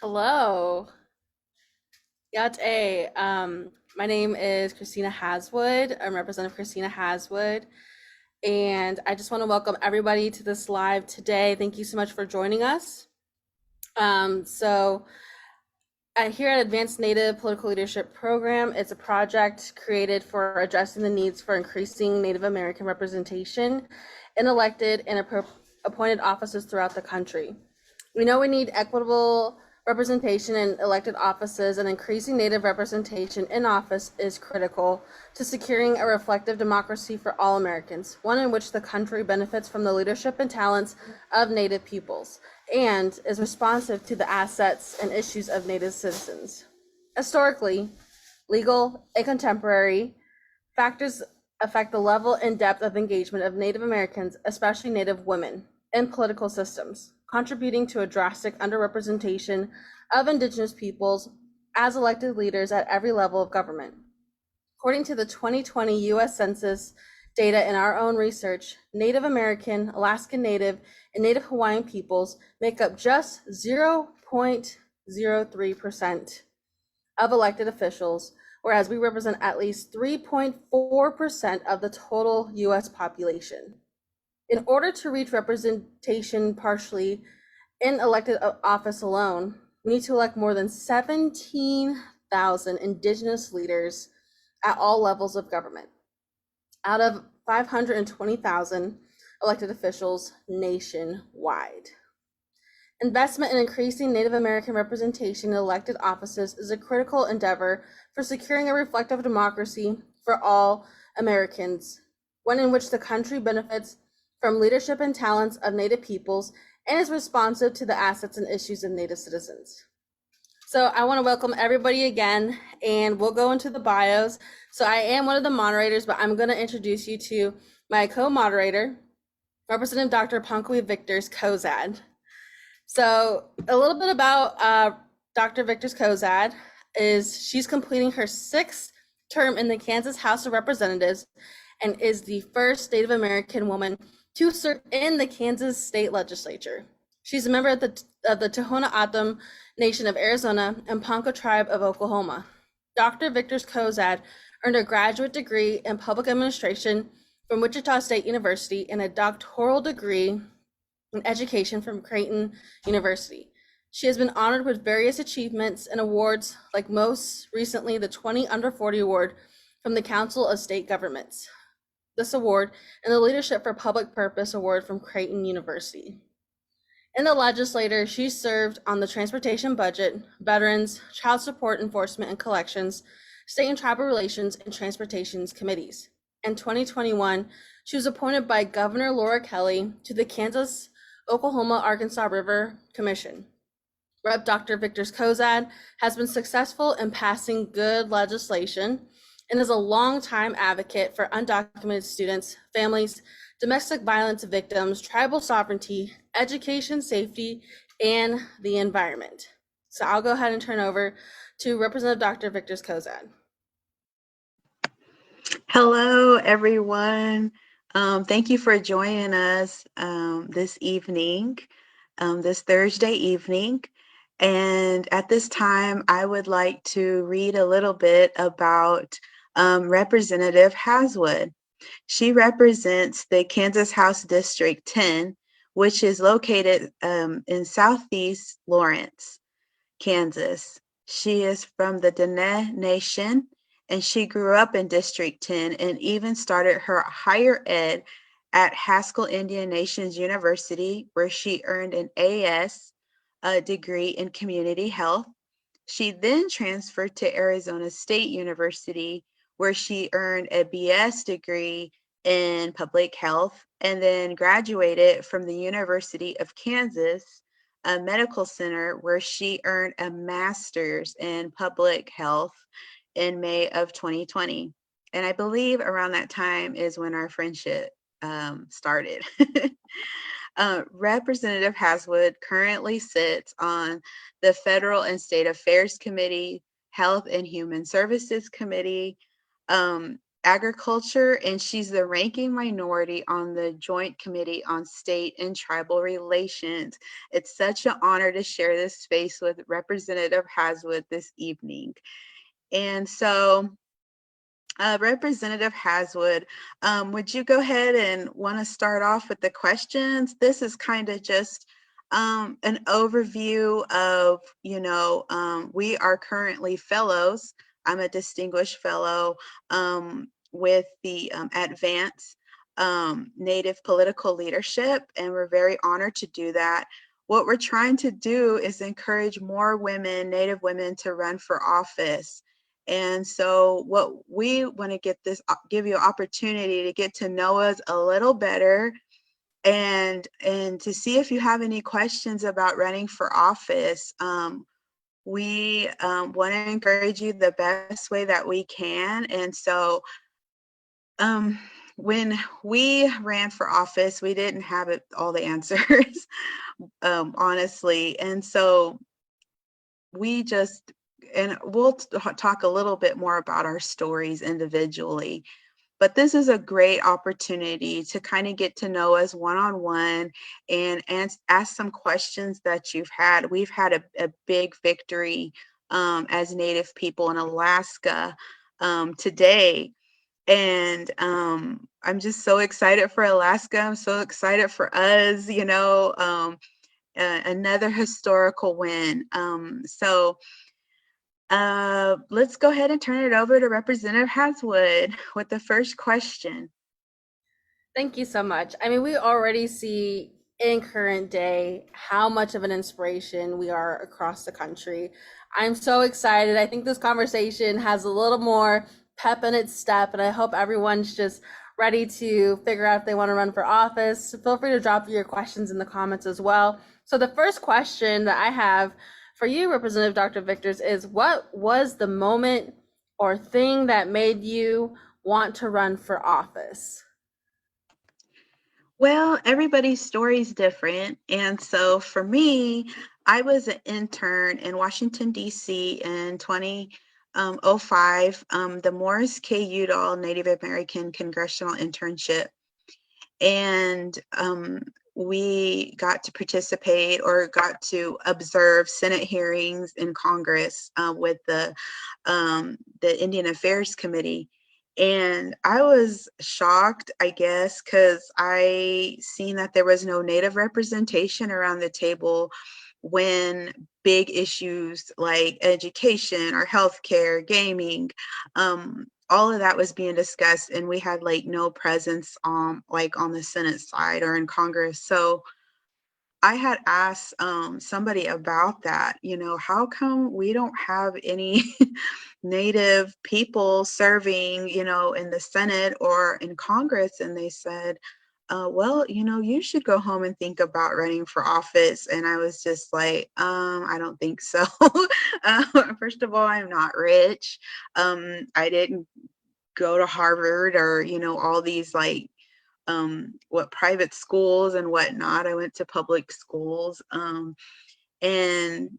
Hello. Yate. My name is Christina Haswood. I'm Representative Christina Haswood. And I just want to welcome everybody to this live today. Thank you so much for joining us. Here at Advanced Native Political Leadership Program, it's a project created for addressing the needs for increasing Native American representation in elected and appointed offices throughout the country. We know we need equitable representation in elected offices, and increasing Native representation in office is critical to securing a reflective democracy for all Americans, one in which the country benefits from the leadership and talents of Native peoples and is responsive to the assets and issues of Native citizens. Historically, legal, and contemporary factors affect the level and depth of engagement of Native Americans, especially Native women, in political systems, contributing to a drastic underrepresentation of Indigenous peoples as elected leaders at every level of government. According to the 2020 U.S. Census data and our own research, Native American, Alaskan Native, and Native Hawaiian peoples make up just 0.03% of elected officials, whereas we represent at least 3.4% of the total U.S. population. In order to reach representation partially in elected office alone, we need to elect more than 17,000 Indigenous leaders at all levels of government, out of 520,000 elected officials nationwide. Investment in increasing Native American representation in elected offices is a critical endeavor for securing a reflective democracy for all Americans, one in which the country benefits from leadership and talents of Native peoples and is responsive to the assets and issues of Native citizens. So I want to welcome everybody again, and we'll go into the bios. So I am one of the moderators, but I'm going to introduce you to my co-moderator, Representative Dr. Ponka-We Victors-Cozad. So a little bit about Dr. Victors-Cozad is she's completing her 6th term in the Kansas House of Representatives and is the first Native American woman to serve in the Kansas state legislature. She's a member of the Tohono O'odham Nation of Arizona and Ponca tribe of Oklahoma. Dr. Victors-Cozad earned a graduate degree in public administration from Wichita State University and a doctoral degree in education from Creighton University. She has been honored with various achievements and awards, like most recently the 20 Under 40 Award from the Council of State Governments. This award and the Leadership for Public Purpose Award from Creighton University. In the legislature, she served on the Transportation Budget, Veterans, Child Support Enforcement and Collections, State and Tribal Relations, and Transportation Committees. In 2021, she was appointed by Governor Laura Kelly to the Kansas, Oklahoma, Arkansas River Commission. Rep. Dr. Victors-Cozad has been successful in passing good legislation and is a longtime advocate for undocumented students, families, domestic violence victims, tribal sovereignty, education, safety, and the environment. So I'll go ahead and turn over to Representative Dr. Victors-Cozad. Hello, everyone. Thank you for joining us this evening, this Thursday evening. And at this time, I would like to read a little bit about Representative Haswood. She represents the Kansas House District 10, which is located in Southeast Lawrence, Kansas. She is from the Diné Nation, and she grew up in District 10 and even started her higher ed at Haskell Indian Nations University, where she earned an AS degree in community health. She then transferred to Arizona State University, where she earned a BS degree in public health, and then graduated from the University of Kansas Medical Center, where she earned a master's in public health in May of 2020. And I believe around that time is when our friendship started. Representative Haswood currently sits on the Federal and State Affairs Committee, Health and Human Services Committee, Agriculture, and she's the ranking minority on the Joint Committee on State and Tribal Relations. It's such an honor to share this space with Representative Haswood this evening. And so, Representative Haswood, would you go ahead and want to start off with the questions? This is kind of just an overview of, we are currently fellows. I'm a distinguished fellow with the Advance Native Political Leadership, and we're very honored to do that. What we're trying to do is encourage more women, Native women, to run for office. And so what we want to give you an opportunity to get to know us a little better, and to see if you have any questions about running for office. We want to encourage you the best way that we can. And so when we ran for office, we didn't have all the answers, honestly. And so we just, and we'll talk a little bit more about our stories individually, but this is a great opportunity to kind of get to know us one-on-one and ask some questions that you've had. We've had a big victory as Native people in Alaska today. And I'm just so excited for Alaska. I'm so excited for us, another historical win. So let's go ahead and turn it over to Representative Haswood with the first question. Thank you so much. I mean, we already see in current day how much of an inspiration we are across the country. I'm so excited. I think this conversation has a little more pep in its step, and I hope everyone's just ready to figure out if they want to run for office. Feel free to drop your questions in the comments as well. So the first question that I have for you, Representative Dr. Victors, is what was the moment or thing that made you want to run for office? Well, everybody's story is different. And so for me, I was an intern in Washington, D.C. in 2005, the Morris K. Udall Native American Congressional Internship. And we got to participate or got to observe Senate hearings in Congress with the Indian Affairs Committee. And I was shocked, I guess, because I seen that there was no Native representation around the table when big issues like education or healthcare, gaming, all of that was being discussed, and we had like no presence like on the Senate side or in Congress. So I had asked somebody about that, how come we don't have any Native people serving, in the Senate or in Congress? And they said, well, you should go home and think about running for office. And I was just like, I don't think so. First of all, I'm not rich. I didn't go to Harvard or, all these like private schools and whatnot. I went to public schools, and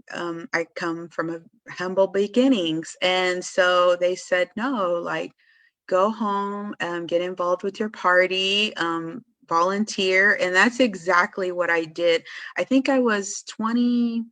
I come from humble beginnings. And so they said, no, like, go home, get involved with your party, volunteer. And that's exactly what I did. I think I was 20,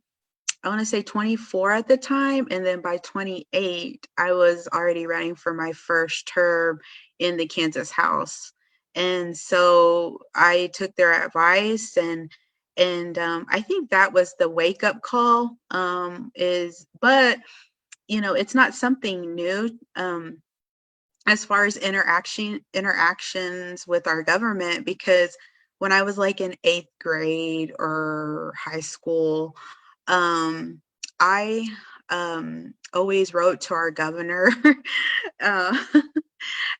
I want to say 24 at the time. And then by 28, I was already running for my first term in the Kansas House. And so I took their advice, and I think that was the wake up call, but it's not something new. As far as interactions with our government, because when I was like in 8th grade or high school, I always wrote to our governor uh,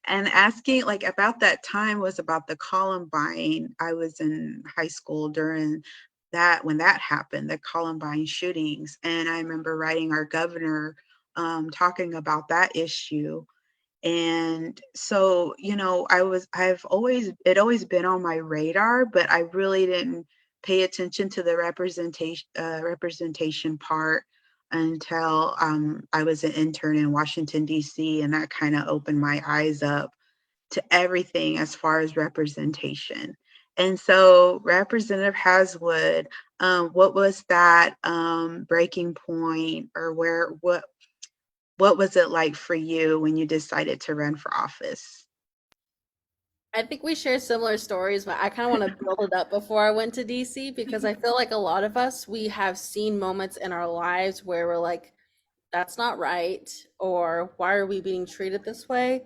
and asking, like, about that time was about the Columbine. I was in high school during that, when that happened, the Columbine shootings. And I remember writing our governor, talking about that issue. And so, I've always been on my radar, but I really didn't pay attention to the representation part until I was an intern in Washington, D.C., and that kind of opened my eyes up to everything as far as representation. And so, Representative Haswood, what was that breaking point, or what was it like for you when you decided to run for office? I think we share similar stories, but I kind of want to build it up before I went to DC because I feel like a lot of us, we have seen moments in our lives where we're like, that's not right, or why are we being treated this way?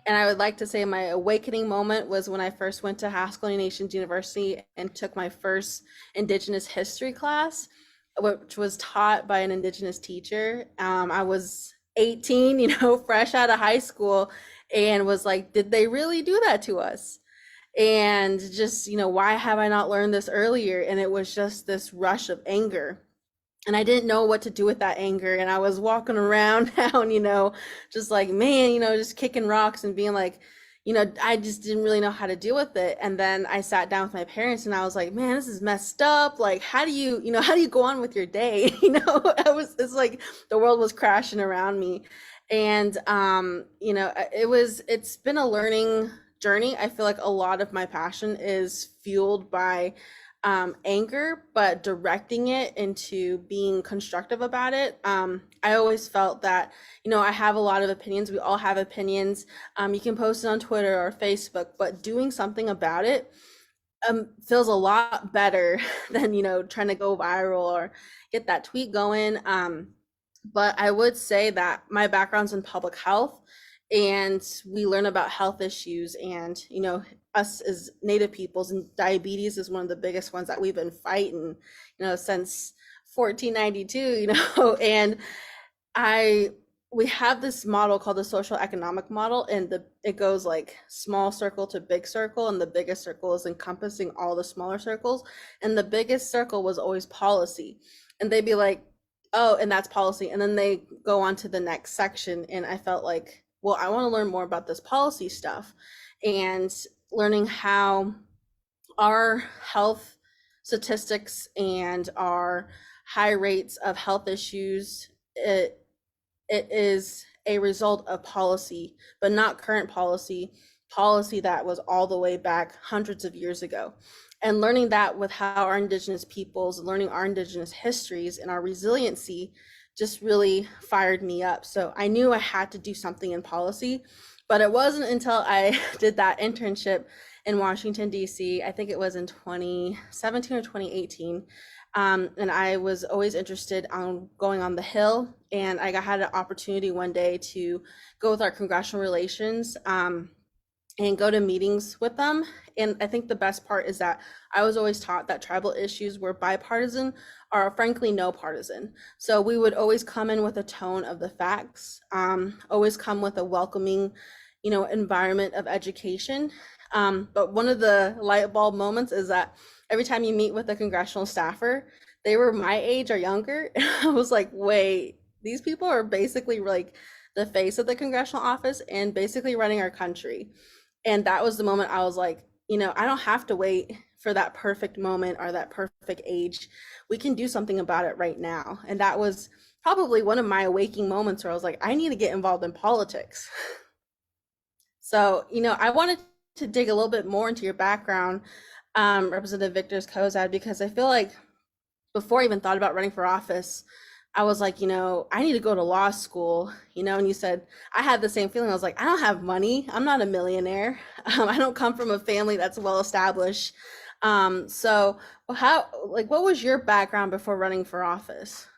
And I would like to say my awakening moment was when I first went to Haskell Nations University and took my first Indigenous history class, which was taught by an Indigenous teacher. I was 18, fresh out of high school, and was like, did they really do that to us? And just, why have I not learned this earlier? And it was just this rush of anger, and I didn't know what to do with that anger. And I was walking around town, just like, man, just kicking rocks and being like, I just didn't really know how to deal with it. And then I sat down with my parents and I was like, man, this is messed up. Like, how do you, how do you go on with your day? It's like the world was crashing around me. And, it's been a learning journey. I feel like a lot of my passion is fueled by anger, but directing it into being constructive about it. I always felt that, I have a lot of opinions. We all have opinions. You can post it on Twitter or Facebook, but doing something about it feels a lot better than, trying to go viral or get that tweet going. But I would say that my background's in public health, and we learn about health issues, and us as Native peoples, and diabetes is one of the biggest ones that we've been fighting since 1492. And I we have this model called the social economic model, and it goes like small circle to big circle, and the biggest circle is encompassing all the smaller circles, and the biggest circle was always policy. And they'd be like, oh, and that's policy, and then they go on to the next section. And I felt like, well, I want to learn more about this policy stuff, and learning how our health statistics and our high rates of health issues, it is a result of policy, but not current policy that was all the way back hundreds of years ago. And learning that with how our Indigenous peoples, learning our Indigenous histories and our resiliency just really fired me up. So I knew I had to do something in policy, but it wasn't until I did that internship in Washington, D.C., I think it was in 2017 or 2018. And I was always interested on going on the Hill, and I had an opportunity one day to go with our congressional relations and go to meetings with them. And I think the best part is that I was always taught that tribal issues were bipartisan, or frankly no partisan. So we would always come in with a tone of the facts, always come with a welcoming, environment of education. But one of the light bulb moments is that every time you meet with a congressional staffer, they were my age or younger. And I was like, wait, these people are basically like the face of the congressional office and basically running our country. And that was the moment I was like, I don't have to wait for that perfect moment or that perfect age. We can do something about it right now. And that was probably one of my awakening moments where I was like, I need to get involved in politics. So, I wanted to dig a little bit more into your background, Representative Victors-Cozad, because I feel like before I even thought about running for office, I was like, I need to go to law school, and you said, I had the same feeling. I was like, I don't have money. I'm not a millionaire. I don't come from a family that's well established. So what was your background before running for office?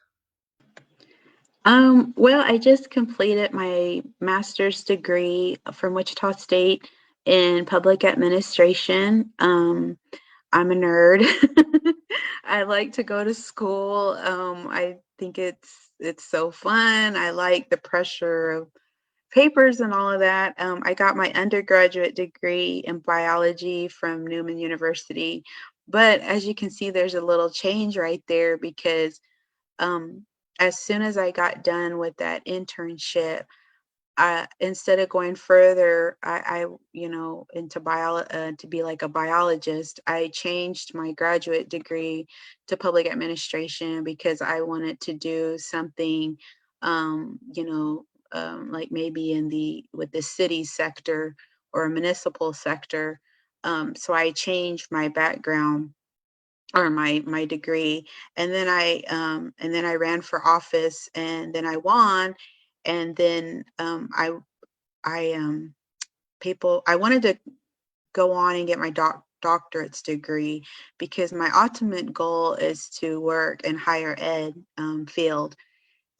Well, I just completed my master's degree from Wichita State in public administration. I'm a nerd. I like to go to school. I think it's so fun. I like the pressure of papers and all of that. I got my undergraduate degree in biology from Newman University. But as you can see, there's a little change right there because as soon as I got done with that internship, instead of going further, into to be like a biologist, I changed my graduate degree to public administration because I wanted to do something, like maybe with the city sector or municipal sector. So I changed my background or my degree, and then I ran for office, and then I won, and then I people I wanted to go on and get my doctorate's degree because my ultimate goal is to work in higher ed field.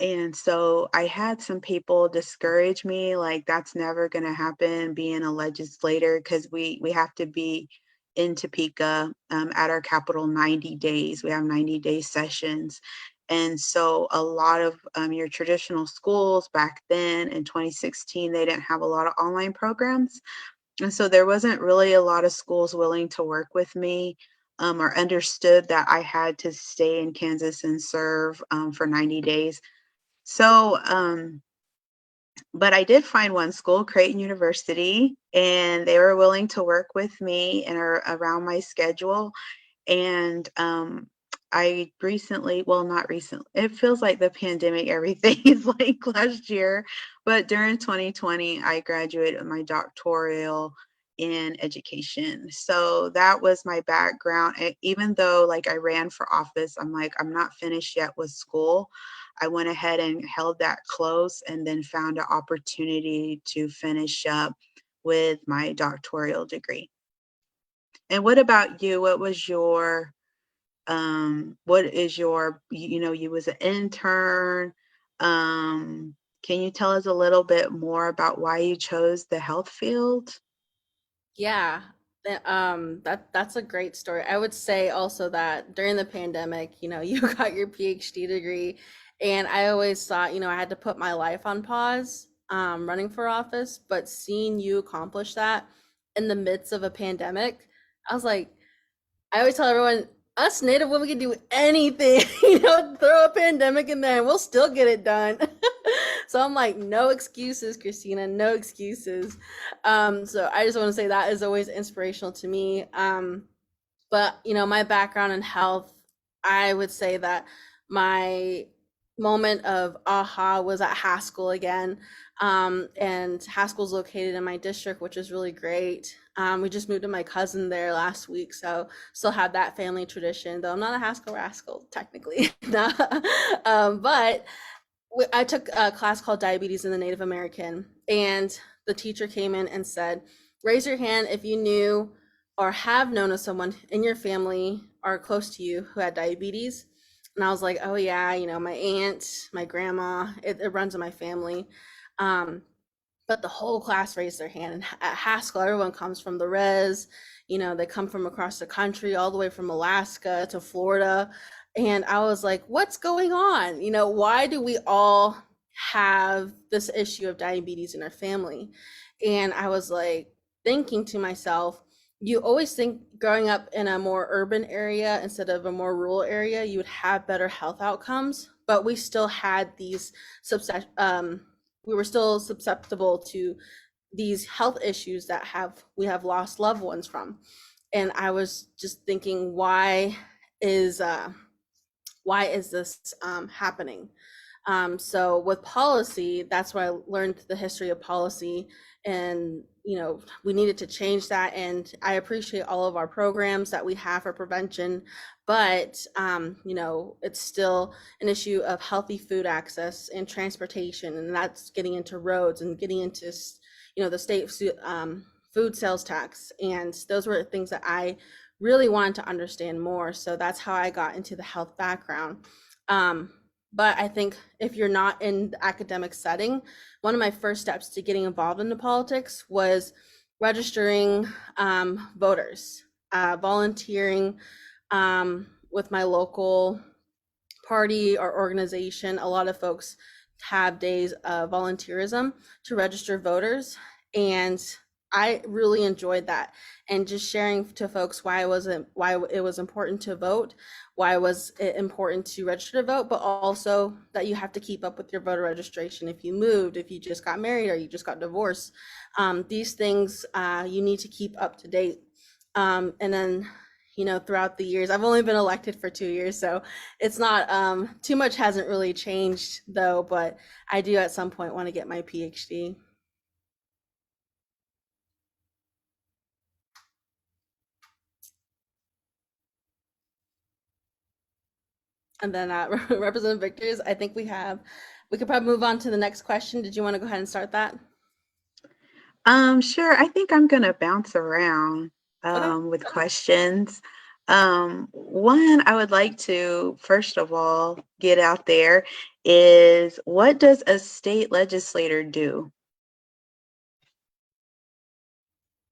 And so I had some people discourage me, like that's never going to happen, being a legislator, because we have to be in Topeka at our capital 90 days. We have 90-day sessions. And so a lot of your traditional schools back then in 2016, they didn't have a lot of online programs. And so there wasn't really a lot of schools willing to work with me or understood that I had to stay in Kansas and serve for 90 days. So, but I did find one school, Creighton University, and they were willing to work with me and are around my schedule. And I recently, well, not recently, it feels like the pandemic, everything is like last year, but during 2020, I graduated with my doctoral in education. So that was my background. Even though like I ran for office, I'm like, I'm not finished yet with school. I went ahead and held that close and then found an opportunity to finish up with my doctoral degree. And what about you? What is your, you was an intern. Can you tell us a little bit more about why you chose the health field? Yeah, that's a great story. I would say also that during the pandemic, you got your PhD degree, and I always thought, I had to put my life on pause, running for office, but seeing you accomplish that in the midst of a pandemic, I was like, I always tell everyone, us Native women can do anything, throw a pandemic in there and we'll still get it done. So I'm like, no excuses, Christina, no excuses. So I just want to say that is always inspirational to me. But my background in health, I would say that my moment of aha was at Haskell again. And Haskell's located in my district, which is really great. We just moved to my cousin there last week, so still have that family tradition, though I'm not a Haskell rascal technically. But I took a class called Diabetes in the Native American, and the teacher came in and said, raise your hand if you knew or have known of someone in your family or close to you who had diabetes. And I was like, oh yeah, my aunt, my grandma, it runs in my family. Um, but the whole class raised their hand. And at Haskell, everyone comes from the res, they come from across the country, all the way from Alaska to Florida. And I was like, what's going on? Why do we all have this issue of diabetes in our family? And I was like thinking to myself, you always think growing up in a more urban area instead of a more rural area, you would have better health outcomes. But we still had these we were still susceptible to these health issues that we have lost loved ones from. And I was just thinking, is why is this happening? So with policy, that's why I learned the history of policy, and we needed to change that. And I appreciate all of our programs that we have for prevention, but it's still an issue of healthy food access and transportation, and that's getting into roads and getting into the state food sales tax, and those were things that I really wanted to understand more. So that's how I got into the health background. But I think if you're not in the academic setting, one of my first steps to getting involved into politics was registering voters, volunteering with my local party or organization. A lot of folks have days of volunteerism to register voters, and I really enjoyed that, and just sharing to folks why it was important to vote, why was it important to register to vote, but also that you have to keep up with your voter registration if you moved, if you just got married or you just got divorced. These things you need to keep up to date. And then throughout the years, I've only been elected for 2 years, so it's not too much hasn't really changed though, but I do at some point want to get my PhD. And then Representative Victors, I think we could probably move on to the next question. Did you want to go ahead and start that? Sure. I think I'm gonna bounce around Okay. with questions. One I would like to first of all get out there is, what does a state legislator do?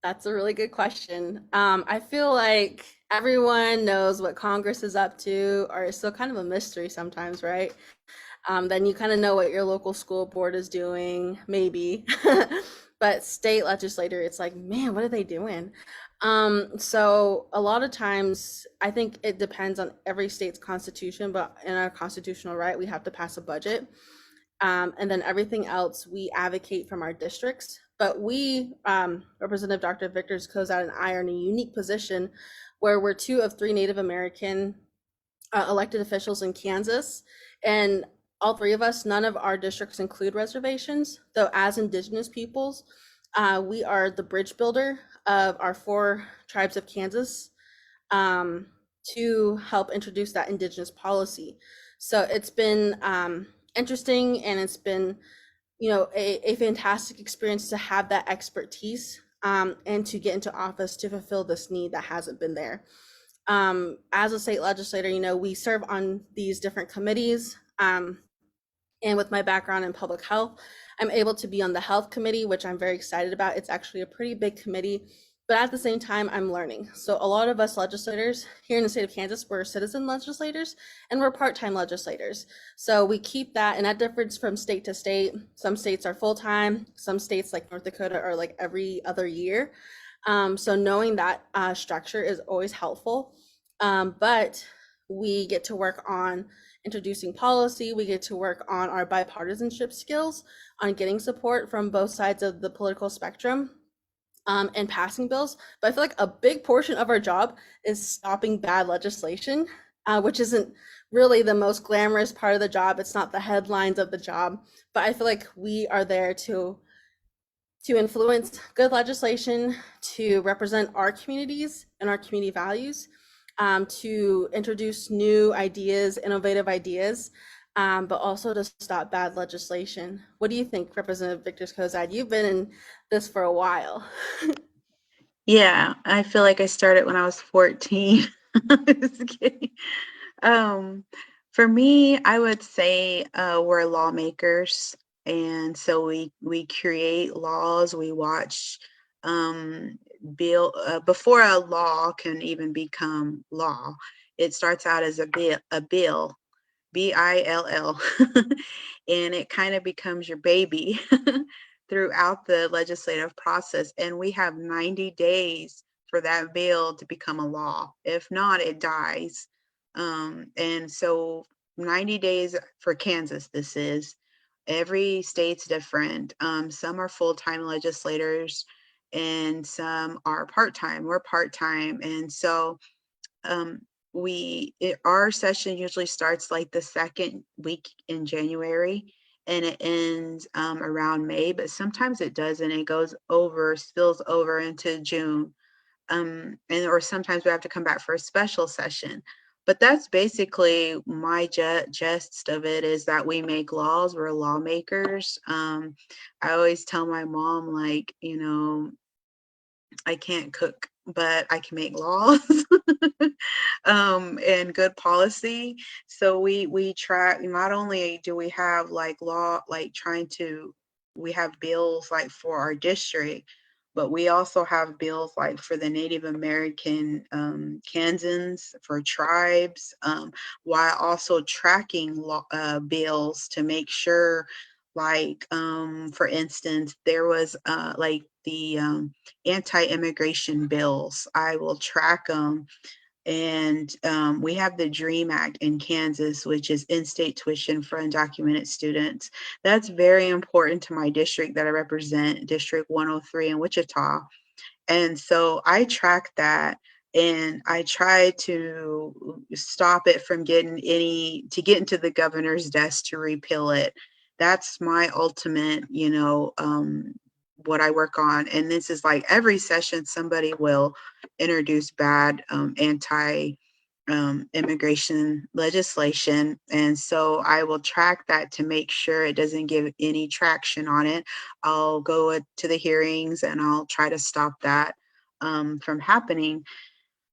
That's a really good question. I feel like everyone knows what Congress is up to, or it's still kind of a mystery sometimes, right? Then you kind of know what your local school board is doing, maybe. But state legislator, it's like, man, what are they doing? So a lot of times, I think it depends on every state's constitution, but in our constitutional right, we have to pass a budget. And then everything else we advocate from our districts. But we, Representative Dr. Victors-Cozad and I, are in a unique position where we're two of three Native American elected officials in Kansas. And all three of us, none of our districts include reservations, though as Indigenous peoples, we are the bridge builder of our four tribes of Kansas, to help introduce that Indigenous policy. So it's been interesting, and it's been, a fantastic experience to have that expertise, and to get into office to fulfill this need that hasn't been there. As a state legislator, we serve on these different committees. And with my background in public health, I'm able to be on the health committee, which I'm very excited about. It's actually a pretty big committee, but at the same time, I'm learning. So a lot of us legislators here in the state of Kansas, we're citizen legislators and we're part-time legislators. So we keep that, and that differs from state to state. Some states are full-time, some states like North Dakota are like every other year. So knowing that structure is always helpful. But we get to work on introducing policy. We get to work on our bipartisanship skills, on getting support from both sides of the political spectrum, and passing bills. But I feel like a big portion of our job is stopping bad legislation, which isn't really the most glamorous part of the job. It's not the headlines of the job, but I feel like we are there to influence good legislation, to represent our communities and our community values, to introduce new ideas, innovative ideas, but also to stop bad legislation. What do you think, Representative Victors-Cozad? You've been in this for a while. Yeah, I feel like I started when I was 14. Just kidding. Um, for me, I would say we're lawmakers, and so we create laws. We watch bill before a law can even become law. It starts out as a bill, BILL, and it kind of becomes your baby throughout the legislative process. And we have 90 days for that bill to become a law. If not, it dies. And so 90 days for Kansas, this is. Every state's different. Some are full-time legislators and some are part-time. We're part-time. And so um, our session usually starts like the second week in January, and it ends around May, but sometimes it doesn't. It spills over into June. And or sometimes we have to come back for a special session. But that's basically my gist of it, is that we make laws. We're lawmakers. I always tell my mom, like, I can't cook, but I can make laws and good policy. So we try. Not only do we have like law, like we have bills like for our district, but we also have bills like for the Native American Kansans, for tribes, while also tracking bills to make sure, like, for instance, there was like the anti-immigration bills. I will track them. And we have the DREAM Act in Kansas, which is in-state tuition for undocumented students. That's very important to my district that I represent, District 103 in Wichita. And so I track that, and I try to stop it from get into the governor's desk to repeal it. That's my ultimate, what I work on. And this is like every session, somebody will introduce bad immigration legislation. And so I will track that to make sure it doesn't give any traction on it. I'll go to the hearings and I'll try to stop that from happening.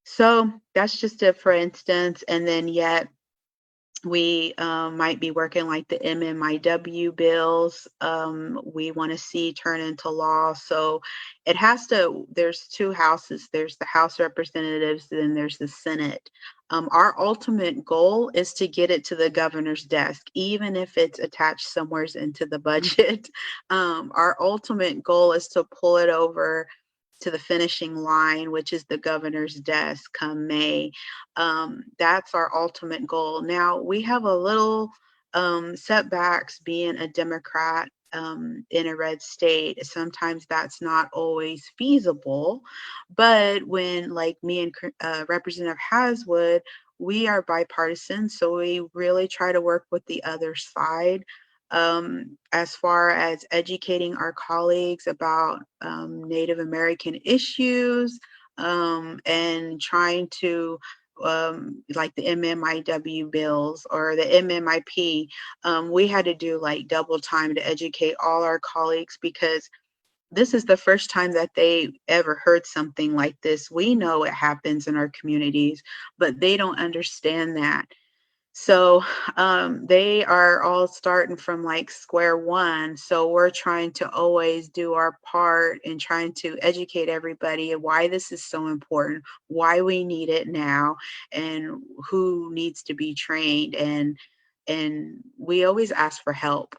So that's just a for instance. And then yet we might be working like the MMIW bills we want to see turn into law. So it has to, there's two houses. There's the House of Representatives, and then there's the Senate. Our ultimate goal is to get it to the governor's desk, even if it's attached somewhere into the budget. Our ultimate goal is to pull it over to the finishing line, which is the governor's desk come May. That's our ultimate goal. Now, we have a little setbacks being a Democrat in a red state. Sometimes that's not always feasible. But when, like me and Representative Haswood, we are bipartisan, so we really try to work with the other side as far as educating our colleagues about Native American issues and trying to like the MMIW bills or the MMIP, we had to do like double time to educate all our colleagues because this is the first time that they ever heard something like this. We know it happens in our communities, but they don't understand that. So they are all starting from like square one. So we're trying to always do our part in trying to educate everybody why this is so important, why we need it now, and who needs to be trained. And we always ask for help.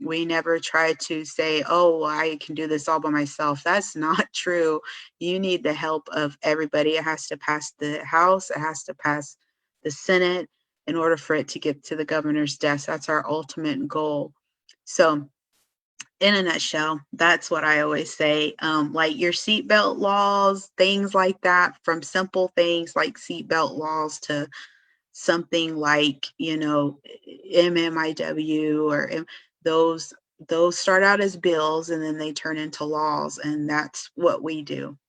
We never try to say, oh, well, I can do this all by myself. That's not true. You need the help of everybody. It has to pass the House, it has to pass the Senate in order for it to get to the governor's desk. That's our ultimate goal. So in a nutshell, that's what I always say. Like your seatbelt laws, things like that, from simple things like seatbelt laws to something like, MMIW or those start out as bills and then they turn into laws. And that's what we do.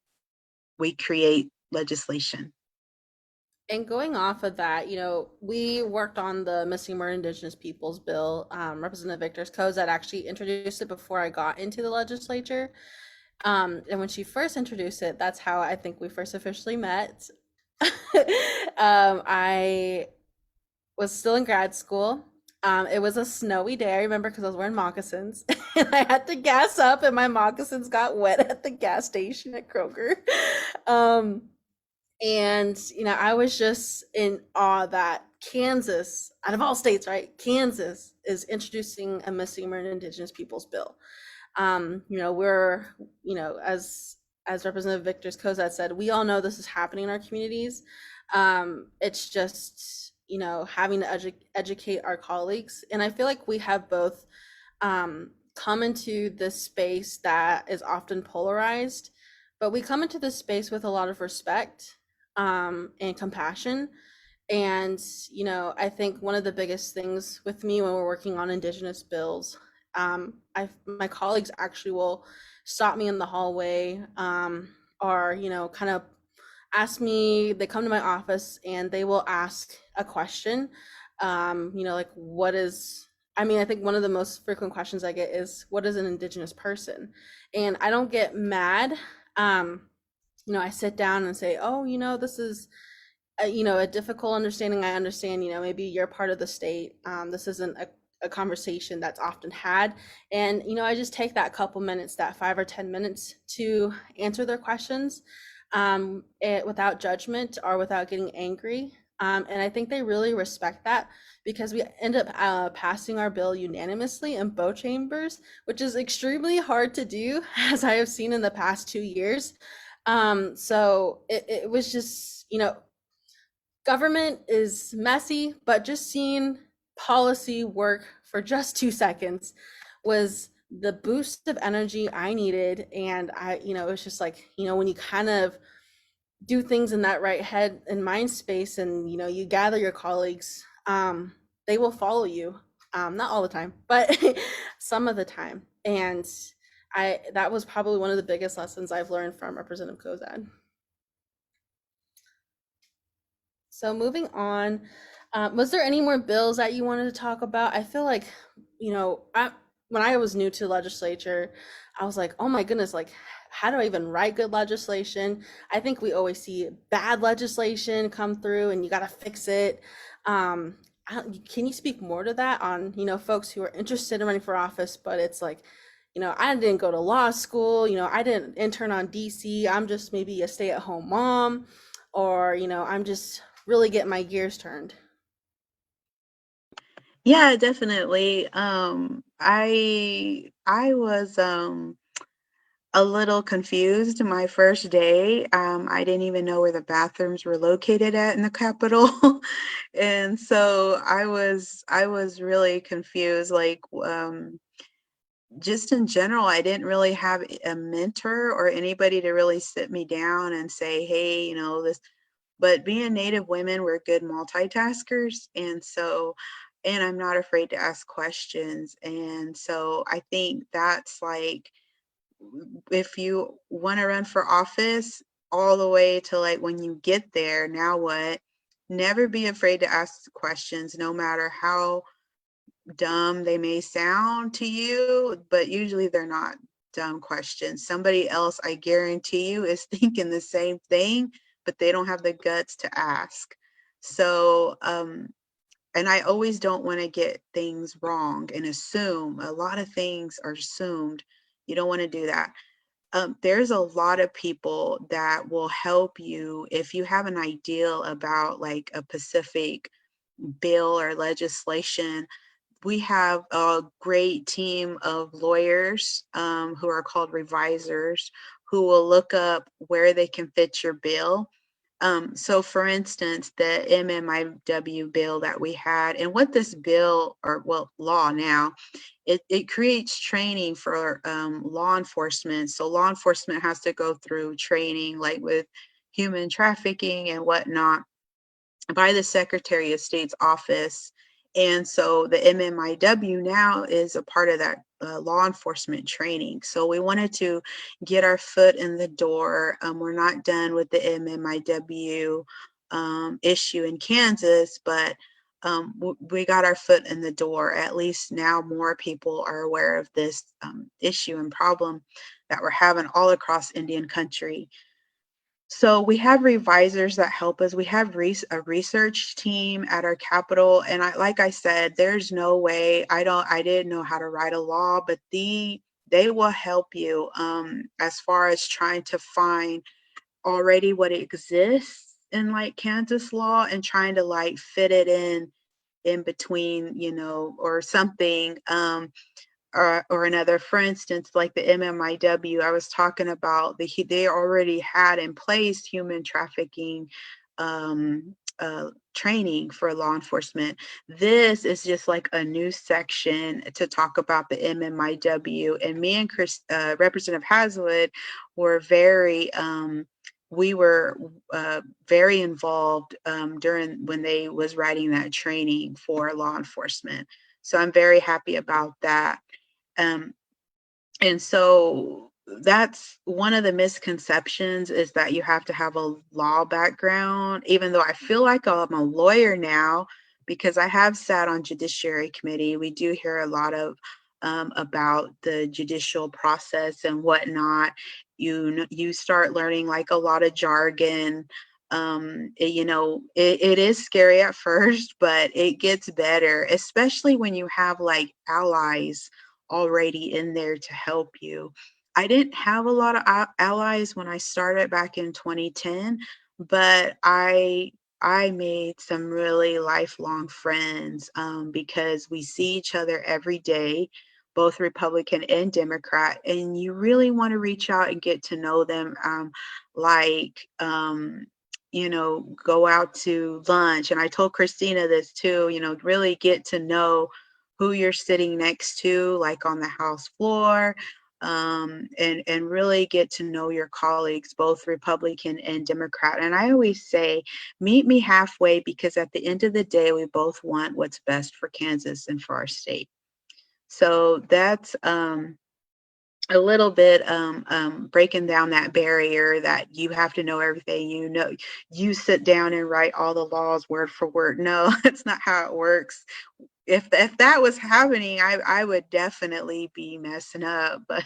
We create legislation. And going off of that, we worked on the Missing Murdered Indigenous Peoples bill. Representative Victors-Cozad actually introduced it before I got into the legislature. And when she first introduced it, that's how I think we first officially met. I was still in grad school. It was a snowy day, I remember, because I was wearing moccasins and I had to gas up and my moccasins got wet at the gas station at Kroger. Um, and, I was just in awe that Kansas, out of all states, right? Kansas is introducing a Missing Murdered Indigenous Peoples bill. We're, as Representative Victors-Cozad said, we all know this is happening in our communities. It's just, having to educate our colleagues. And I feel like we have both come into this space that is often polarized, but we come into this space with a lot of respect and compassion. And, I think one of the biggest things with me when we're working on Indigenous bills, my colleagues actually will stop me in the hallway, or, kind of ask me, they come to my office and they will ask a question, like I think one of the most frequent questions I get is, what is an Indigenous person? And I don't get mad. I sit down and say, oh, this is a difficult understanding. I understand, maybe you're part of the state. This isn't a conversation that's often had. And, I just take that couple minutes, that 5 or 10 minutes to answer their questions without judgment or without getting angry. And I think they really respect that because we end up passing our bill unanimously in both chambers, which is extremely hard to do, as I have seen in the past 2 years. So it was just, government is messy, but just seeing policy work for just 2 seconds was the boost of energy I needed. And it was just like, when you kind of do things in that right head and mind space and, you gather your colleagues, they will follow you. Not all the time, but some of the time. And that was probably one of the biggest lessons I've learned from Representative Cozad. So moving on, was there any more bills that you wanted to talk about? I feel like, when I was new to legislature, I was like, oh my goodness, like, how do I even write good legislation? I think we always see bad legislation come through, and you got to fix it. Can you speak more to that on, folks who are interested in running for office, but it's like, I didn't go to law school, I didn't intern on DC. I'm just maybe a stay-at-home mom, or, I'm just really get my gears turned. Yeah, definitely. I was a little confused my first day. I didn't even know where the bathrooms were located at in the Capitol. And so I was really confused. Like just in general, I didn't really have a mentor or anybody to really sit me down and say, hey, this. But being Native women, we're good multitaskers. And I'm not afraid to ask questions. And so I think that's like, if you want to run for office, all the way to like when you get there, now what? Never be afraid to ask questions, no matter how dumb they may sound to you, but usually they're not dumb questions. Somebody else, I guarantee you, is thinking the same thing, but they don't have the guts to ask. So, and I always don't want to get things wrong and assume. A lot of things are assumed. You don't want to do that. There's a lot of people that will help you if you have an ideal about like a specific bill or legislation. We have a great team of lawyers who are called revisers, who will look up where they can fit your bill. So for instance, the MMIW bill that we had, and what this bill, or well, law now, it creates training for law enforcement. So law enforcement has to go through training like with human trafficking and whatnot by the Secretary of State's office. And so the MMIW now is a part of that law enforcement training. So we wanted to get our foot in the door. We're not done with the MMIW issue in Kansas, but we got our foot in the door. At least now more people are aware of this issue and problem that we're having all across Indian country. So we have revisers that help us. We have a research team at our Capitol, and like I said, there's no way I didn't know how to write a law, but they will help you as far as trying to find already what exists in like Kansas law and trying to like fit it in between, or something. Or another, for instance, like the MMIW, I was talking about, they already had in place human trafficking training for law enforcement. This is just like a new section to talk about the MMIW. And me and Representative Haswood were we were very involved during when they was writing that training for law enforcement. So I'm very happy about that. Um, and so that's one of the misconceptions, is that you have to have a law background, even though I feel like I'm a lawyer now because I have sat on Judiciary Committee. We do hear a lot of about the judicial process and whatnot. You start learning like a lot of jargon. It is scary at first, but it gets better, especially when you have like allies already in there to help you. I didn't have a lot of allies when I started back in 2010, but I made some really lifelong friends because we see each other every day, both Republican and Democrat, and you really want to reach out and get to know them. Like, go out to lunch. And I told Christina this too, really get to know who you're sitting next to, like on the House floor, and really get to know your colleagues, both Republican and Democrat. And I always say, meet me halfway, because at the end of the day, we both want what's best for Kansas and for our state. So a little bit breaking down that barrier that you have to know everything. You sit down and write all the laws word for word. No, that's not how it works. If that was happening, I would definitely be messing up. But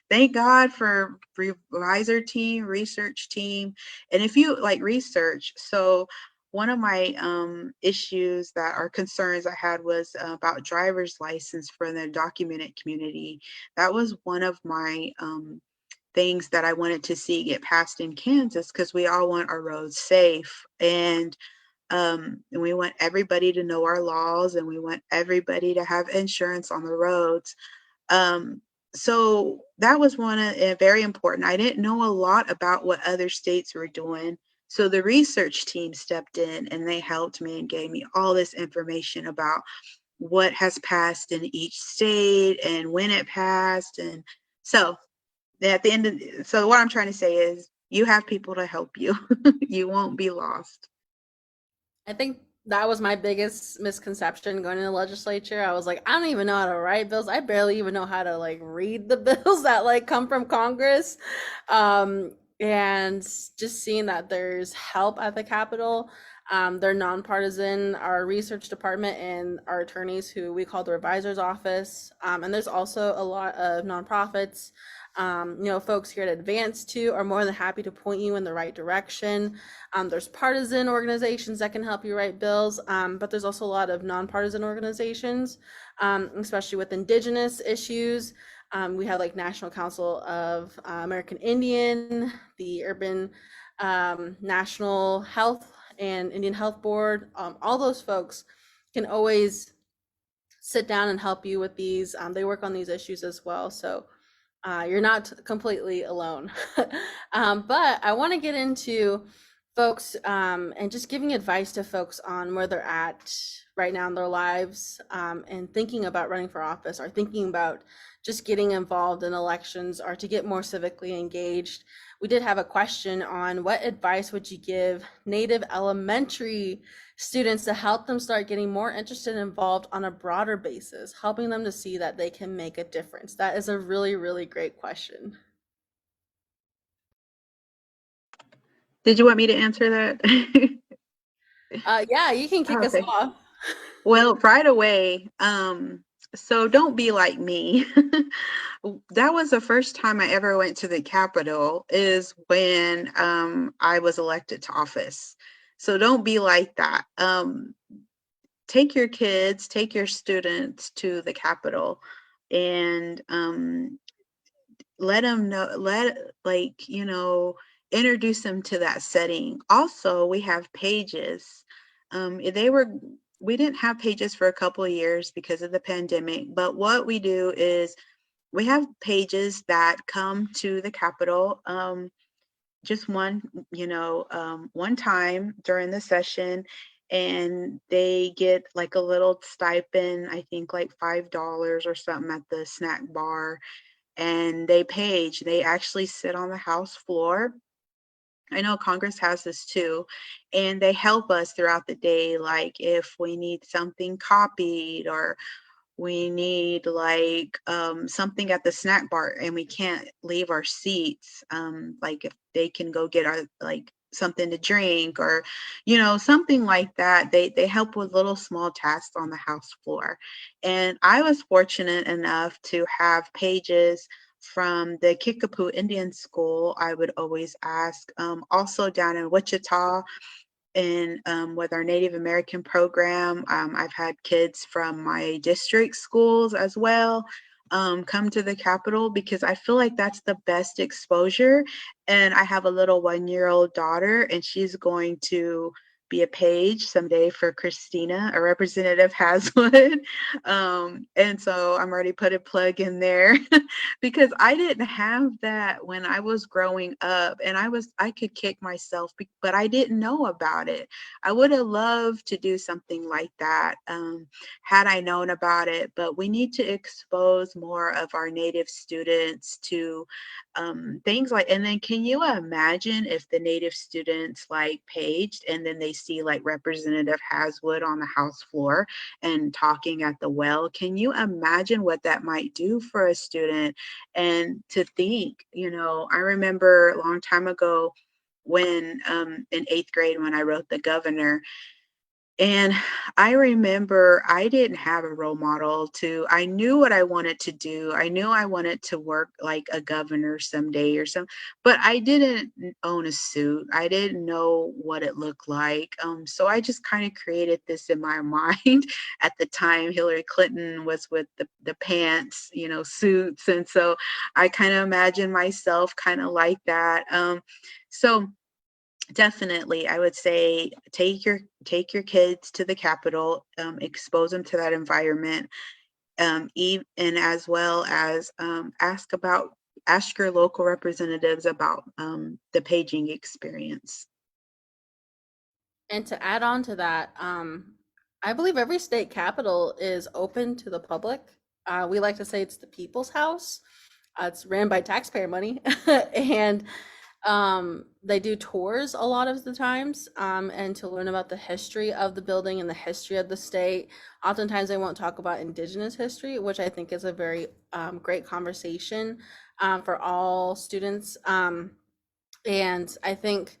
thank God for revisor team, research team. And if you like research, so one of my issues that are concerns I had was about driver's license for the documented community. That was one of my things that I wanted to see get passed in Kansas, because we all want our roads safe. And we want everybody to know our laws, and we want everybody to have insurance on the roads. Um, so that was very important. I didn't know a lot about what other states were doing. So the research team stepped in and they helped me and gave me all this information about what has passed in each state and when it passed. And so at the end of, so what I'm trying to say is you have people to help you. You won't be lost. I think that was my biggest misconception going into the legislature. I was like, I don't even know how to write bills. I barely even know how to like read the bills that like come from Congress. And just seeing that there's help at the Capitol. They're nonpartisan, our research department and our attorneys, who we call the revisor's office. And there's also a lot of nonprofits. Folks here at Advance too are more than happy to point you in the right direction. There's partisan organizations that can help you write bills, but there's also a lot of nonpartisan organizations, especially with Indigenous issues. We have like National Council of American Indian, the Urban National Health and Indian Health Board. All those folks can always sit down and help you with these. They work on these issues as well. So you're not completely alone. But I want to get into folks and just giving advice to folks on where they're at right now in their lives, and thinking about running for office, or thinking about just getting involved in elections, or to get more civically engaged. We did have a question on what advice would you give Native elementary students to help them start getting more interested and involved on a broader basis, helping them to see that they can make a difference. That is a really, really great question. Did you want me to answer that? Yeah, you can kick us Okay. off. Well, right away, so don't be like me. That was the first time I ever went to the Capitol, is when I was elected to office. So don't be like that. Take your kids, take your students to the Capitol, and let them know, introduce them to that setting. Also, we have pages. They were We didn't have pages for a couple of years because of the pandemic, but what we do is we have pages that come to the Capitol, just one time during the session, and they get like a little stipend, I think like $5 or something at the snack bar, and they actually sit on the House floor. I know Congress has this too, and they help us throughout the day, like if we need something copied, or we need something at the snack bar and we can't leave our seats, like if they can go get our something to drink, or something like that. They help with little small tasks on the House floor. And I was fortunate enough to have pages from the Kickapoo Indian School. I would always ask, also down in Wichita, and with our Native American program, I've had kids from my district schools as well come to the Capitol, because I feel like that's the best exposure. And I have a little 1-year-old daughter, and she's going to be a page someday for Christina, or Representative Haswood. And so I'm already put a plug in there because I didn't have that when I was growing up, and I could kick myself, but I didn't know about it. I would have loved to do something like that had I known about it, but we need to expose more of our Native students to things like, and then can you imagine if the Native students like paged and then they see like Representative Haswood on the House floor and talking at the well. Can you imagine what that might do for a student? And to think, I remember a long time ago when in 8th grade when I wrote the governor, and I remember I didn't have a role model I knew what I wanted to do. I knew I wanted to work like a governor someday or something, but I didn't own a suit. I didn't know what it looked like. So I just kind of created this in my mind. At the time, Hillary Clinton was with the pants, suits. And so I kind of imagined myself kind of like that. So definitely, I would say take your kids to the Capitol, expose them to that environment, and as well as ask your local representatives about the paging experience. And to add on to that, I believe every state capital is open to the public. We like to say it's the people's house. It's ran by taxpayer money, and they do tours a lot of the times, and to learn about the history of the building and the history of the state. Oftentimes they won't talk about Indigenous history, which I think is a very great conversation for all students. And I think,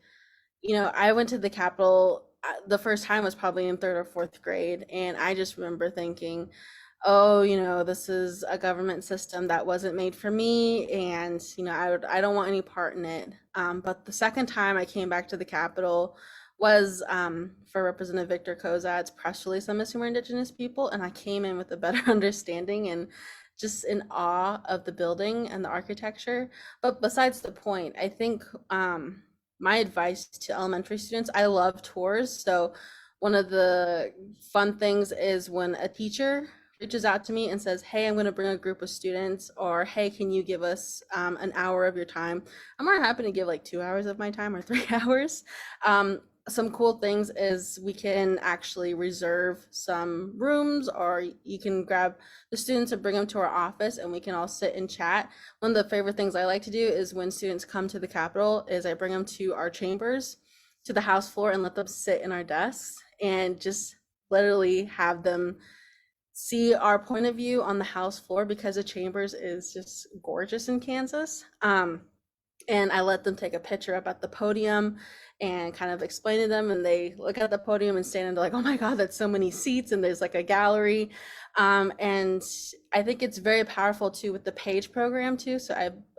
I went to the Capitol. The first time was probably in 3rd or 4th grade, and I just remember thinking, oh, this is a government system that wasn't made for me, and I don't want any part in it. But the second time I came back to the Capitol was for Representative Victor-Cozad's press release on missing Indigenous people, and I came in with a better understanding and just in awe of the building and the architecture. But besides the point, I think my advice to elementary students, I love tours. So one of the fun things is when a teacher reaches out to me and says, hey, I'm going to bring a group of students, or hey, can you give us an hour of your time? I'm more happy to give like 2 hours of my time or 3 hours. Some cool things is we can actually reserve some rooms, or you can grab the students and bring them to our office and we can all sit and chat. One of the favorite things I like to do is when students come to the Capitol is I bring them to our chambers, to the House floor, and let them sit in our desks and just literally have them see our point of view on the House floor, because the chambers is just gorgeous in Kansas. And I let them take a picture up at the podium and kind of explain to them, and they look at the podium and stand and they're like, oh my God, that's so many seats, and there's like a gallery. And I think it's very powerful too with the PAGE program too. So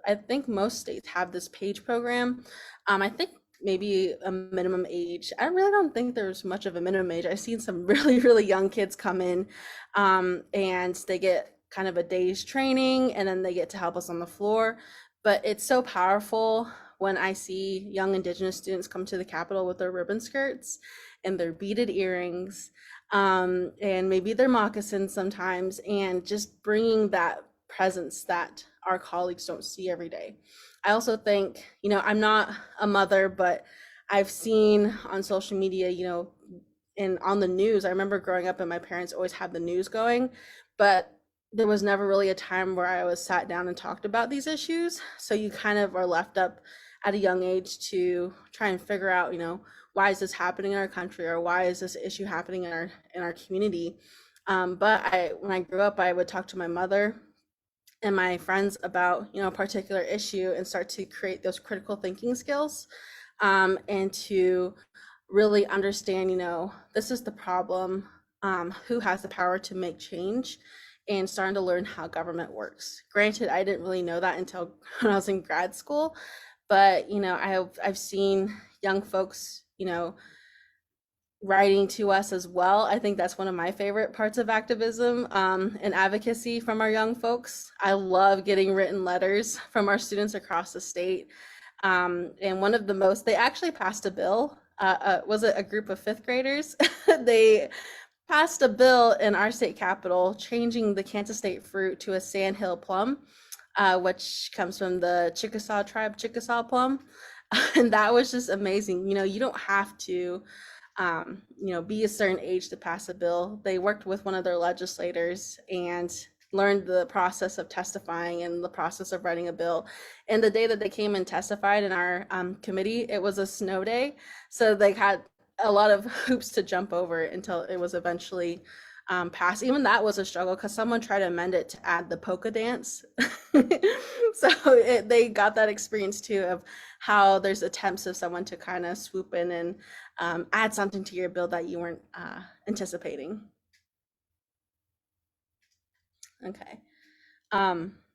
I think most states have this PAGE program. I think maybe a minimum age. I really don't think there's much of a minimum age. I've seen some really, really young kids come in, and they get kind of a day's training, and then they get to help us on the floor. But it's so powerful when I see young Indigenous students come to the Capitol with their ribbon skirts and their beaded earrings, and maybe their moccasins sometimes, and just bringing that presence that our colleagues don't see every day. I also think, I'm not a mother, but I've seen on social media, and on the news, I remember growing up and my parents always had the news going, but there was never really a time where I was sat down and talked about these issues. So you kind of are left up at a young age to try and figure out, why is this happening in our country, or why is this issue happening in our community? But when I grew up, I would talk to my mother and my friends about a particular issue and start to create those critical thinking skills, and to really understand, this is the problem, who has the power to make change, and starting to learn how government works. Granted, I didn't really know that until when I was in grad school, but I've seen young folks writing to us as well. I think that's one of my favorite parts of activism and advocacy from our young folks. I love getting written letters from our students across the state. And one of the most, they actually passed a bill. Was it a group of 5th graders? They passed a bill in our state capitol changing the Kansas state fruit to a sandhill plum, which comes from the Chickasaw tribe, Chickasaw plum. And that was just amazing. You don't have to be a certain age to pass a bill. They worked with one of their legislators and learned the process of testifying and the process of writing a bill. And the day that they came and testified in our committee, it was a snow day. So they had a lot of hoops to jump over until it was eventually passed. Even that was a struggle because someone tried to amend it to add the polka dance. So they got that experience too of how there's attempts of someone to kind of swoop in and add something to your bill that you weren't anticipating. Okay.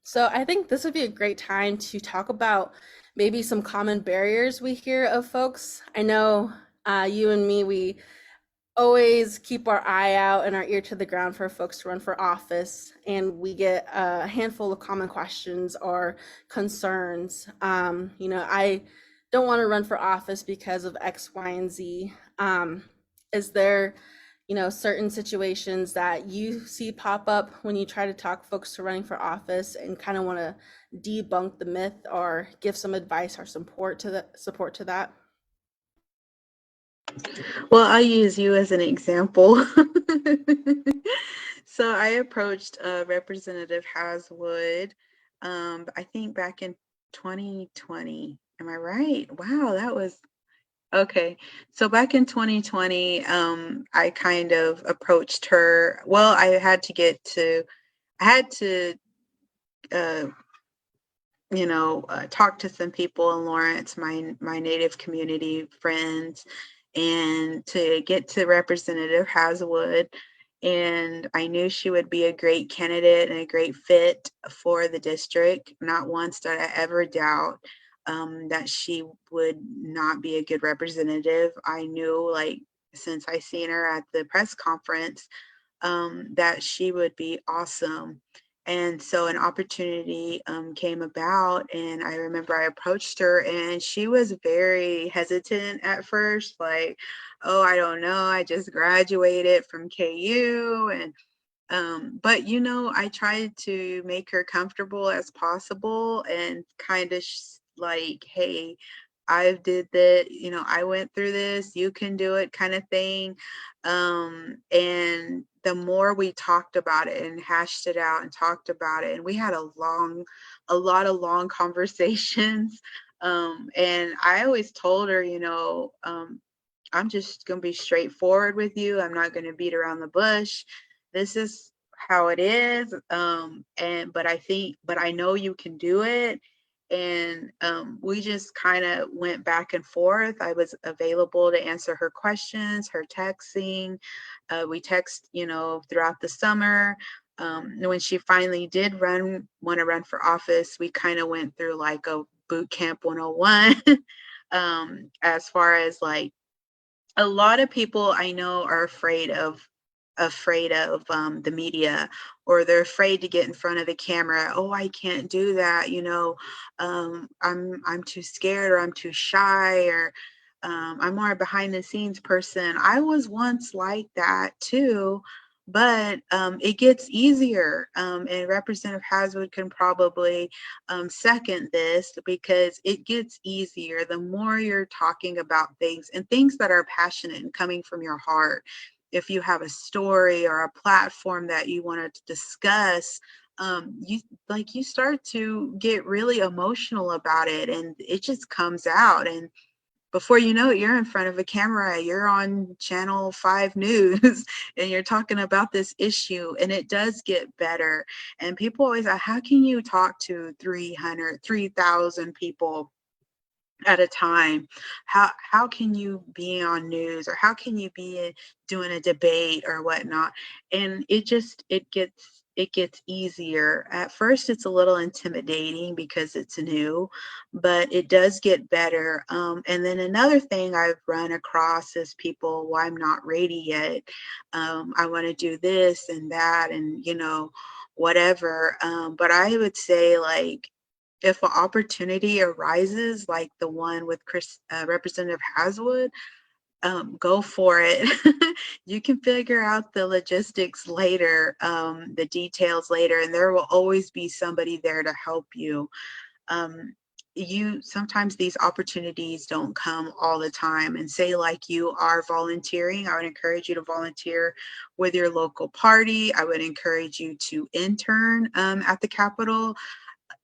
So I think this would be a great time to talk about maybe some common barriers we hear of folks. I know you and me, we always keep our eye out and our ear to the ground for folks to run for office, and we get a handful of common questions or concerns. I don't want to run for office because of X, Y, and Z. Is there, certain situations that you see pop up when you try to talk folks to running for office and kind of want to debunk the myth or give some advice or support to that? Well, I'll use you as an example. So I approached Representative Haswood, I think back in 2020. Am I right? Wow, that was okay. So back in 2020, I kind of approached her. Well, I had to, uh, talk to some people in Lawrence, my native community friends, and to get to Representative Haswood. And I knew she would be a great candidate and a great fit for the district. Not once did I ever doubt that she would not be a good representative. I knew, like, since I seen her at the press conference, that she would be awesome. And so an opportunity came about, and I remember I approached her, and she was very hesitant at first, like, "Oh, I don't know. I just graduated from KU, and but I tried to make her comfortable as possible and kind of like, hey, I did that, I went through this, you can do it kind of thing. And the more we talked about it and hashed it out and talked about it, and we had a lot of long conversations. And I always told her, I'm just going to be straightforward with you. I'm not going to beat around the bush. This is how it is. But I know you can do it. And we just kind of went back and forth. I was available to answer her questions, her texting. We text, throughout the summer. When she finally did want to run for office, we kind of went through like a boot camp 101, as far as like, a lot of people I know are afraid of the media, or they're afraid to get in front of the camera. Oh, I can't do that. I'm too scared, or I'm too shy, or I'm more a behind the scenes person. I was once like that too, but it gets easier. And Representative Haswood can probably second this, because it gets easier the more you're talking about things and things that are passionate and coming from your heart. If you have a story or a platform that you want to discuss, you start to get really emotional about it, and it just comes out. And before you know it, you're in front of a camera, you're on Channel 5 News, and you're talking about this issue, and it does get better. And people always ask, how can you talk to 3,000 people at a time? How can you be on news, or how can you be doing a debate or whatnot? And it gets easier. At first it's a little intimidating because it's new, but it does get better. And then another thing I've run across is people, well, I'm not ready yet, I want to do this and that, and whatever. But I would say, like, if an opportunity arises, like the one with Representative Haswood, go for it. You can figure out the logistics later, the details later, and there will always be somebody there to help you. Um, Sometimes these opportunities don't come all the time. And say, like, you are volunteering, I would encourage you to volunteer with your local party. I would encourage you to intern at the Capitol.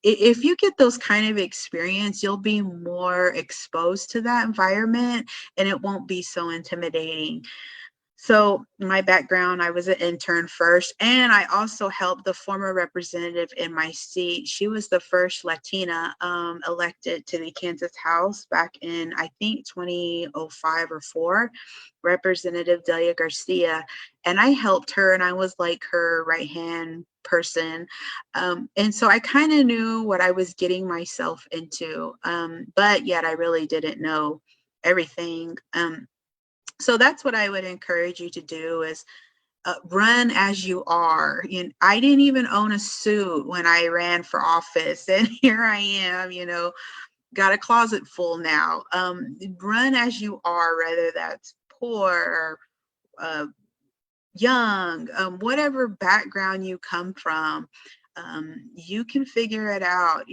if you get those kind of experience, you'll be more exposed to that environment and it won't be so intimidating. So my background, I was an intern first, and I also helped the former representative in my seat. She was the first Latina elected to the Kansas House back in, I think, 2005 or 4, Representative Delia Garcia. And I helped her, and I was like her right-hand person. And so I kind of knew what I was getting myself into, but yet I really didn't know everything. So that's what I would encourage you to do is run as you are. I didn't even own a suit when I ran for office, and here I am, got a closet full now. Run as you are, whether that's poor or young, whatever background you come from, you can figure it out.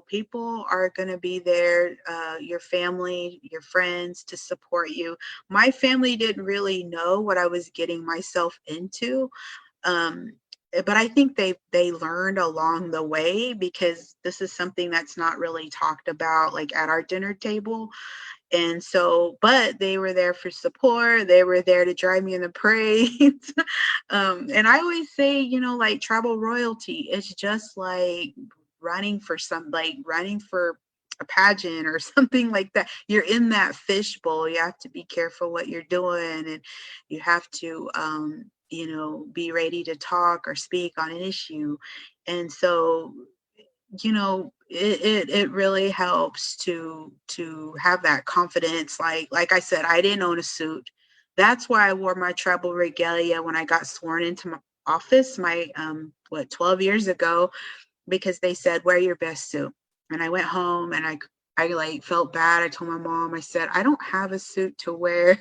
People are going to be there, your family, your friends, to support you. My family didn't really know what I was getting myself into. But I think they learned along the way, because this is something that's not really talked about like at our dinner table. And so, but they were there for support. They were there to drive me in the parades. And I always say, like tribal royalty, it's just like running for a pageant or something like that. You're in that fishbowl. You have to be careful what you're doing, and you have to, be ready to talk or speak on an issue. And so, it really helps to have that confidence. Like I said, I didn't own a suit. That's why I wore my tribal regalia when I got sworn into my office, 12 years ago, because they said wear your best suit. And I went home and I like felt bad. I told my mom, I said, I don't have a suit to wear.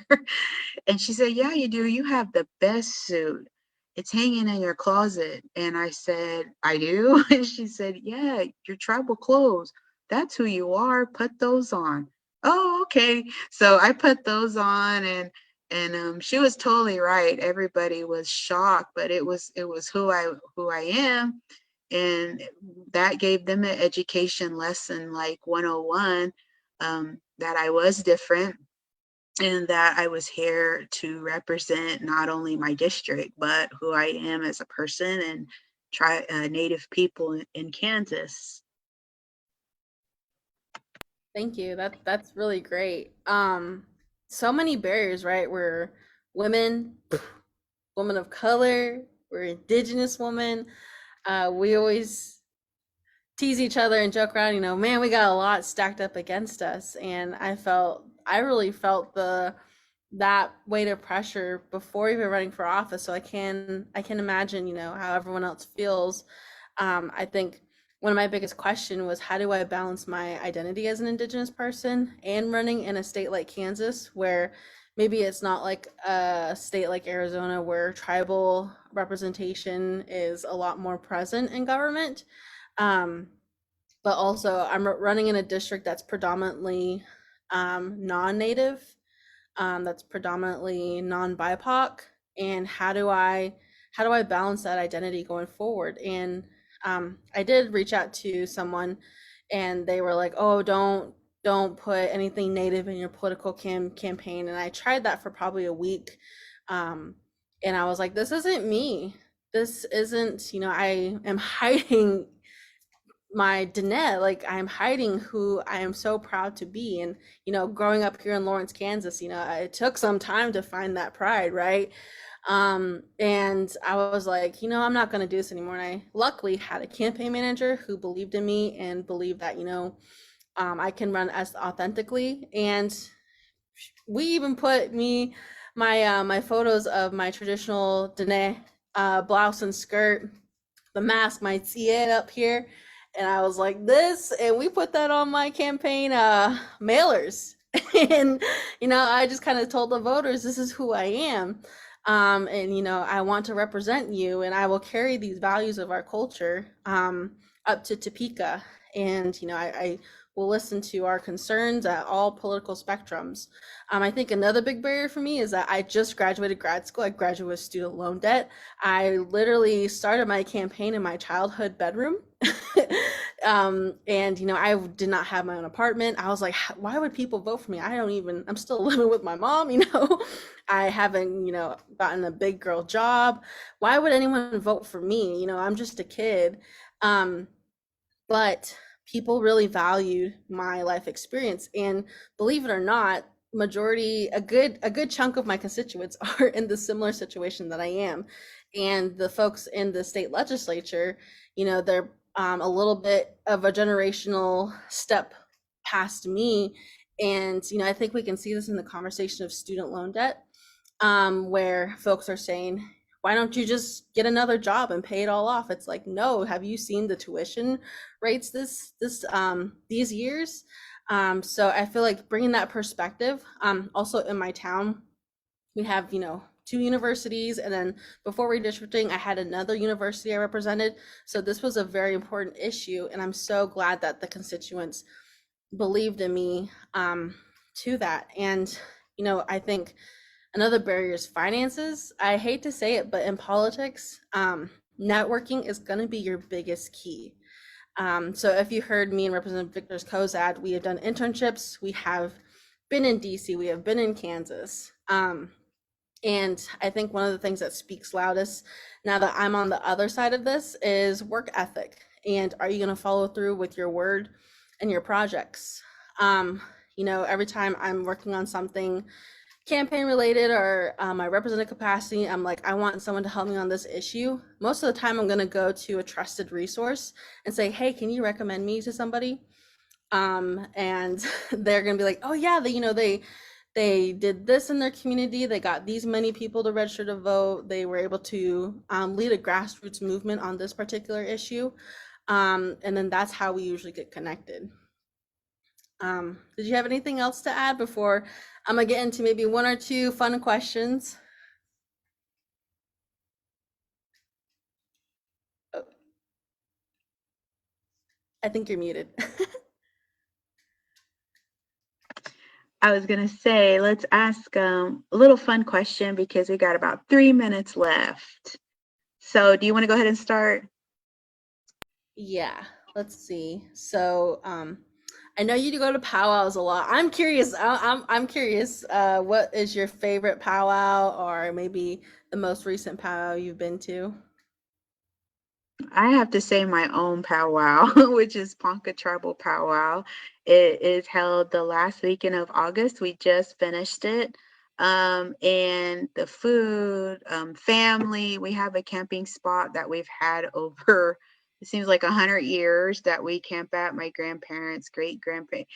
And she said, yeah, you do. You have the best suit. It's hanging in your closet. And I said, I do. And she said, yeah, your tribal clothes. That's who you are. Put those on. Oh, okay. So I put those on, and she was totally right. Everybody was shocked, but it was who I am. And that gave them an education lesson like 101, that I was different, and that I was here to represent not only my district, but who I am as a person and Native people in Kansas. Thank you. That's really great. So many barriers, right? We're women, women of color, we're Indigenous women. We always tease each other and joke around, man, we got a lot stacked up against us. And I really felt that weight of pressure before even running for office. So I can imagine, how everyone else feels. I think one of my biggest question was, how do I balance my identity as an Indigenous person and running in a state like Kansas, where maybe it's not like a state like Arizona where tribal representation is a lot more present in government. Um, but also I'm running in a district that's predominantly non-native, that's predominantly non-BIPOC, and how do I balance that identity going forward? And I did reach out to someone, and they were like, "Oh, don't put anything native in your political campaign." And I tried that for probably a week, um, and I was like, "This isn't me. This isn't, I am hiding my Diné, like I'm hiding who I am so proud to be." And growing up here in Lawrence, Kansas, it took some time to find that pride, right? And I was like, I'm not going to do this anymore. And I luckily had a campaign manager who believed in me and believed that I can run as authentically. And we even put my photos of my traditional Diné blouse and skirt, the mask, my tie up here. And I was like this, and we put that on my campaign mailers. And I just kind of told the voters, this is who I am. And I want to represent you, and I will carry these values of our culture up to Topeka. And I will listen to our concerns at all political spectrums. I think another big barrier for me is that I just graduated grad school. I graduated with student loan debt. I literally started my campaign in my childhood bedroom. And I did not have my own apartment. I was like, why would people vote for me? I'm still living with my mom. I haven't, gotten a big girl job. Why would anyone vote for me? I'm just a kid. Um, but people really valued my life experience, and believe it or not, a good chunk of my constituents are in the similar situation that I am. And the folks in the state legislature, they're a little bit of a generational step past me. And I think we can see this in the conversation of student loan debt, where folks are saying, why don't you just get another job and pay it all off? It's like, no, have you seen the tuition rates these years? So I feel like bringing that perspective. Also in my town, we have, two universities, and then before redistricting, I had another university I represented. So this was a very important issue, and I'm so glad that the constituents believed in me, to that. And I think another barrier is finances. I hate to say it, but in politics, networking is going to be your biggest key. So if you heard me and Representative Victors-Cozad, we have done internships. We have been in DC. We have been in Kansas. And I think one of the things that speaks loudest now that I'm on the other side of this is work ethic. And are you going to follow through with your word and your projects? Every time I'm working on something campaign related or my representative capacity, I'm like, I want someone to help me on this issue. Most of the time I'm going to go to a trusted resource and say, hey, can you recommend me to somebody? And they're going to be like, oh yeah, they did this in their community. They got these many people to register to vote. They were able to lead a grassroots movement on this particular issue. And then that's how we usually get connected. Did you have anything else to add before I'm gonna get into maybe one or two fun questions? Oh, I think you're muted. I was going to say, let's ask a little fun question because we got about 3 minutes left. So do you want to go ahead and start? Yeah, let's see. So, I know you go to powwows a lot. I'm curious. I'm curious. What is your favorite powwow, or maybe the most recent powwow you've been to? I have to say my own powwow, which is Ponca Tribal Powwow. It is held the last weekend of August. We just finished it. And the food, family, we have a camping spot that we've had over, it seems like 100 years that we camp at, my grandparents, great grandparents.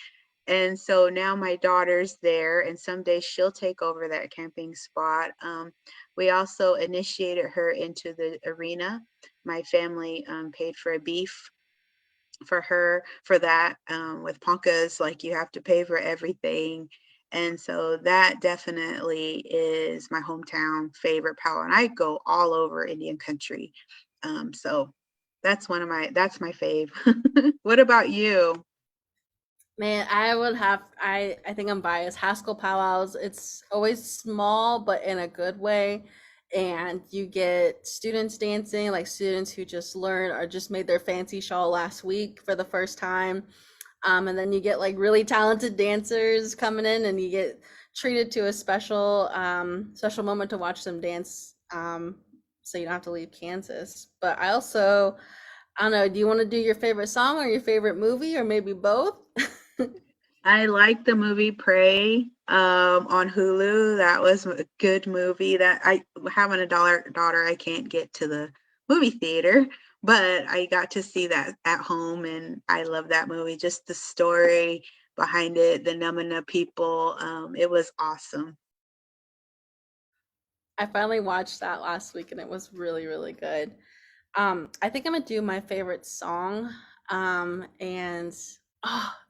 And so now my daughter's there, and someday she'll take over that camping spot. We also initiated her into the arena. My family paid for a beef for her for that. With Ponca's, like, you have to pay for everything. And so that definitely is my hometown favorite powwow. And I go all over Indian country. So that's that's my fave. What about you? Man, I think I'm biased. Haskell powwows, it's always small, but in a good way. And you get students dancing, like students who just learned or just made their fancy shawl last week for the first time. And then you get like really talented dancers coming in, and you get treated to a special moment to watch them dance. So you don't have to leave Kansas. But I don't know, do you want to do your favorite song or your favorite movie, or maybe both? I like the movie Prey on Hulu. That was a good movie. That I having a daughter, I can't get to the movie theater, but I got to see that at home, and I love that movie. Just the story behind it, the Numina people. It was awesome. I finally watched that last week and it was really, really good. I think I'm gonna do my favorite song. And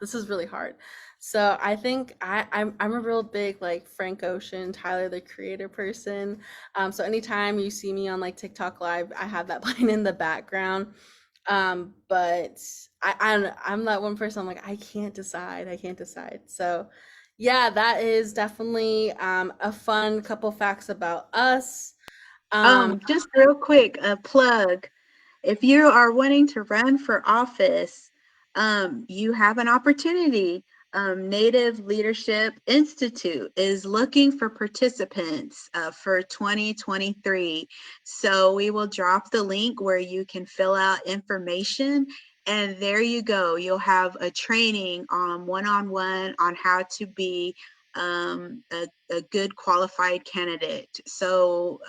this is really hard. So I think I'm a real big like Frank Ocean, Tyler the Creator person. So anytime you see me on like TikTok Live, I have that playing in the background. But I'm that one person. I'm like, I can't decide. I can't decide. So yeah, that is definitely a fun couple facts about us. Um, Just real quick, a plug. If you are wanting to run for office, you have an opportunity. Native Leadership Institute is looking for participants for 2023. So we will drop the link where you can fill out information, and there you go. You'll have a training one-on-one on how to be a good qualified candidate. So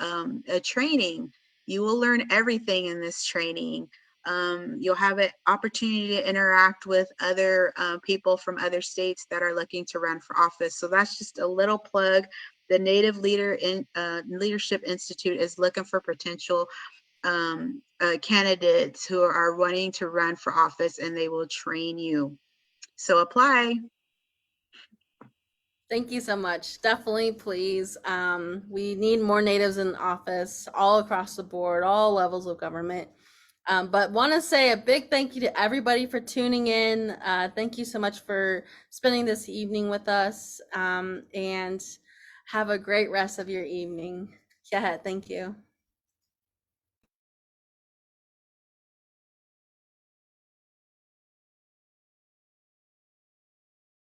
a training, you will learn everything in this training. You'll have an opportunity to interact with other people from other states that are looking to run for office. So that's just a little plug. The Native Leadership Institute is looking for potential candidates who are wanting to run for office, and they will train you. So apply. Thank you so much. Definitely, please. We need more natives in office all across the board, all levels of government. But want to say a big thank you to everybody for tuning in. Thank you so much for spending this evening with us, and have a great rest of your evening. Yeah, thank you.